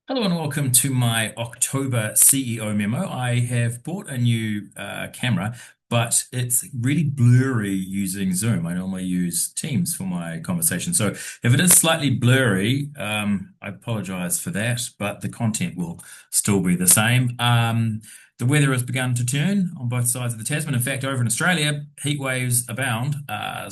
Hello and welcome to my October CEO memo. I have bought a new camera, but it's really blurry using Zoom. I normally use Teams for my conversation. So if it is slightly blurry, I apologize for that, but the content will still be the same. The weather has begun to turn on both sides of the Tasman. In fact, over in Australia, heat waves abound. My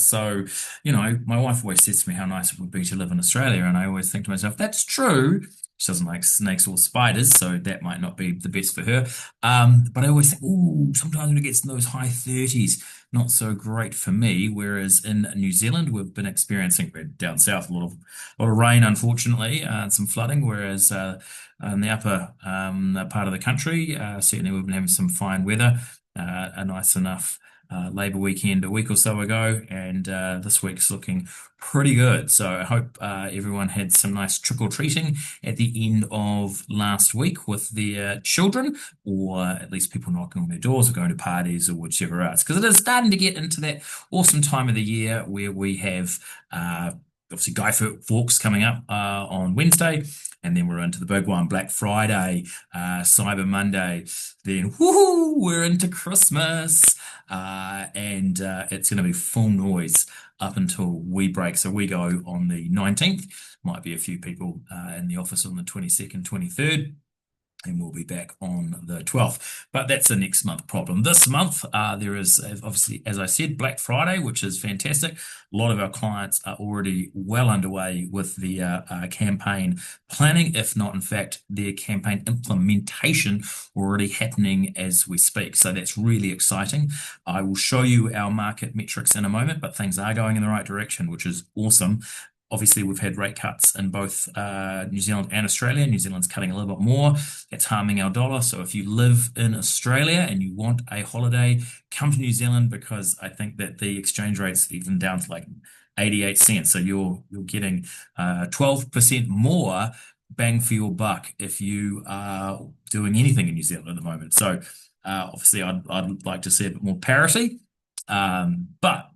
wife always says to me how nice it would be to live in Australia. And I always think to myself, that's true. She doesn't like snakes or spiders, so that might not be the best for her. But I always think, oh, sometimes when it gets in those high 30s, not so great for me. Whereas in New Zealand, we've been experiencing, we're down south, a lot of rain, unfortunately, and some flooding. Whereas in the upper part of the country, certainly we've been having some fine weather, a nice enough Labour weekend a week or so ago, and this week's looking pretty good. So I hope everyone had some nice trick-or-treating at the end of last week with their children, or at least people knocking on their doors or going to parties or whichever else. Because it is starting to get into that awesome time of the year where we have obviously Guy Fawkes coming up on Wednesday. And then we're into the big one, Black Friday, Cyber Monday. Then, woohoo, we're into Christmas. And it's going to be full noise up until we break. So we go on the 19th. Might be a few people in the office on the 22nd, 23rd. And we'll be back on the 12th. But that's a next month problem. This month, there is obviously, as I said, Black Friday, which is fantastic. A lot of our clients are already well underway with the campaign planning, if not, in fact, their campaign implementation already happening as we speak. So that's really exciting. I will show you our market metrics in a moment, but things are going in the right direction, which is awesome. Obviously, we've had rate cuts in both New Zealand and Australia. New Zealand's cutting a little bit more. It's harming our dollar. So if you live in Australia and you want a holiday, come to New Zealand because I think that the exchange rate's even down to like 88 cents. So you're getting 12% more bang for your buck if you are doing anything in New Zealand at the moment. So obviously, I'd like to see a bit more parity. But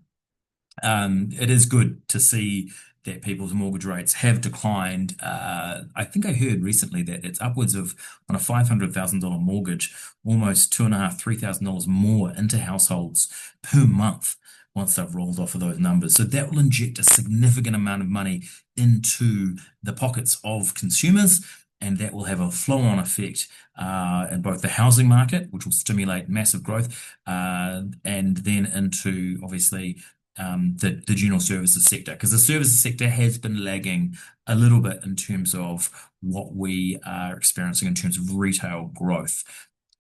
it is good to see that people's mortgage rates have declined. I think I heard recently that it's upwards of on a $500,000 mortgage, almost two and a half, $3,000 more into households per month once they've rolled off of those numbers. So that will inject a significant amount of money into the pockets of consumers. And that will have a flow-on effect in both the housing market, which will stimulate massive growth, and then into obviously the general services sector, because the services sector has been lagging a little bit in terms of what we are experiencing in terms of retail growth.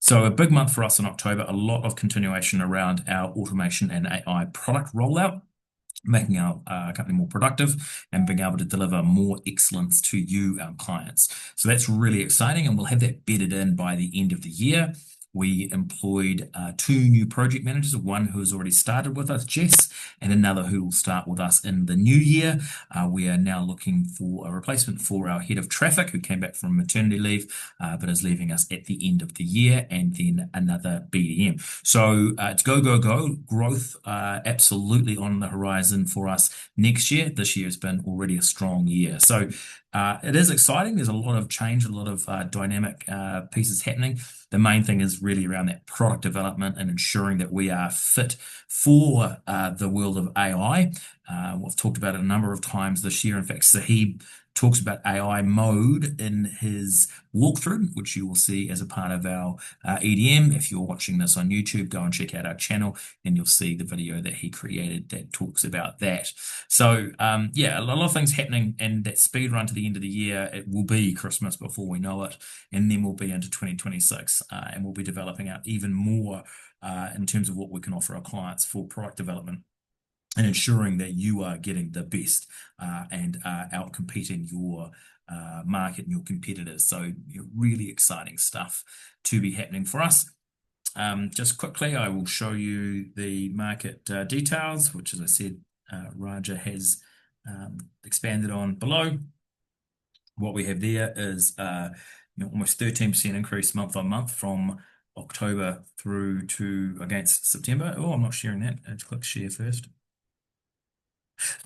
So a big month for us in October, a lot of continuation around our automation and AI product rollout, making our company more productive and being able to deliver more excellence to you, our clients. So that's really exciting, and we'll have that bedded in by the end of the year. We employed two new project managers, one who has already started with us, Jess, and another who will start with us in the new year. We are now looking for a replacement for our head of traffic, who came back from maternity leave, but is leaving us at the end of the year, and then another BDM. So it's go, go, go. Growth absolutely on the horizon for us next year. This year has been already a strong year. So it is exciting. There's a lot of change, a lot of dynamic pieces happening. The main thing is really around that product development and ensuring that we are fit for the world of AI. We've talked about it a number of times this year. In fact, Sahib talks about AI mode in his walkthrough, which you will see as a part of our EDM. If you're watching this on YouTube, go and check out our channel and you'll see the video that he created that talks about that. So, yeah, a lot of things happening, and that speed run to the end of the year, it will be Christmas before we know it, and then we'll be into 2026, and we'll be developing out even more in terms of what we can offer our clients for product development and ensuring that you are getting the best and out competing your market and your competitors. So really exciting stuff to be happening for us. Just quickly, I will show you the market details, which, as I said, Raja has expanded on below. What we have there is almost 13% increase month on month from October through to against September. Oh, I'm not sharing that. Let's click share first.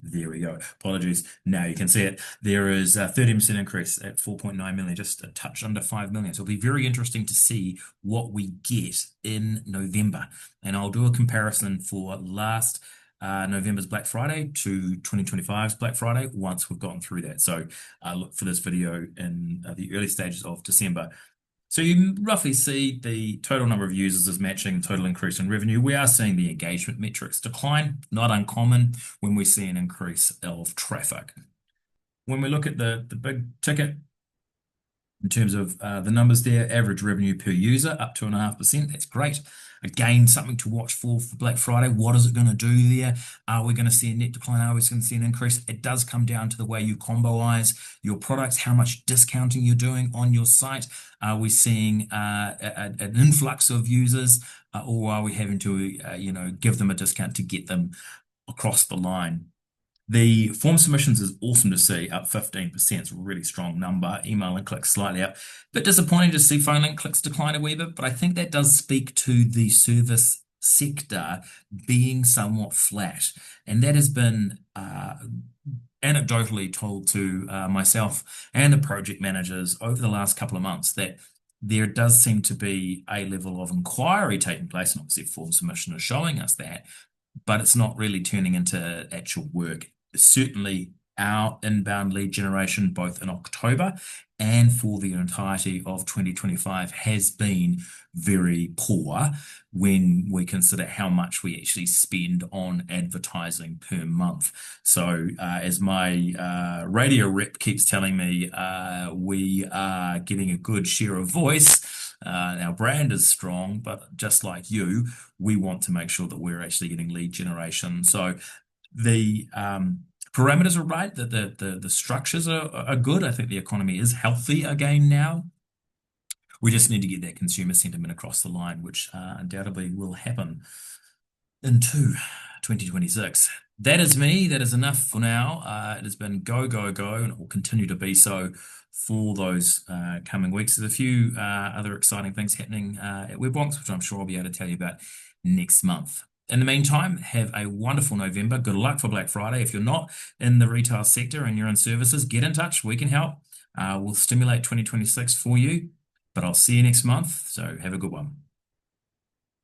There we go. Apologies. Now you can see it. There is a 30% increase at 4.9 million, just a touch under 5 million. So it'll be very interesting to see what we get in November. And I'll do a comparison for last November's Black Friday to 2025's Black Friday once we've gotten through that. So look for this video in the early stages of December. So you roughly see the total number of users is matching total increase in revenue. We are seeing the engagement metrics decline, not uncommon when we see an increase of traffic. When we look at the big ticket, in terms of the numbers there, average revenue per user up 2.5%. That's great. Again, something to watch for Black Friday. What is it going to do there? Are we going to see a net decline? Are we going to see an increase? It does come down to the way you comboize your products, how much discounting you're doing on your site. Are we seeing an influx of users, or are we having to, give them a discount to get them across the line? The form submissions is awesome to see, up 15%. It's a really strong number. Email and clicks slightly up. Bit disappointing to see phone link clicks decline a wee bit, but I think that does speak to the service sector being somewhat flat. And that has been anecdotally told to myself and the project managers over the last couple of months that there does seem to be a level of inquiry taking place, and obviously form submission is showing us that, but it's not really turning into actual work. Certainly, our inbound lead generation, both in October and for the entirety of 2025, has been very poor when we consider how much we actually spend on advertising per month. So, as my radio rep keeps telling me, we are getting a good share of voice. Our brand is strong, but just like you, we want to make sure that we're actually getting lead generation. So the parameters are right, that the structures are good. I think the economy is healthy again now. We just need to get that consumer sentiment across the line, which undoubtedly will happen into 2026. That is me. That is enough for now. It has been go, go, go, and it will continue to be so for those coming weeks. There's a few other exciting things happening at Wonks, which I'm sure I'll be able to tell you about next month. In the meantime, have a wonderful November. Good luck for Black Friday. If you're not in the retail sector and you're in services, get in touch. We can help. We'll stimulate 2026 for you. But I'll see you next month. So have a good one.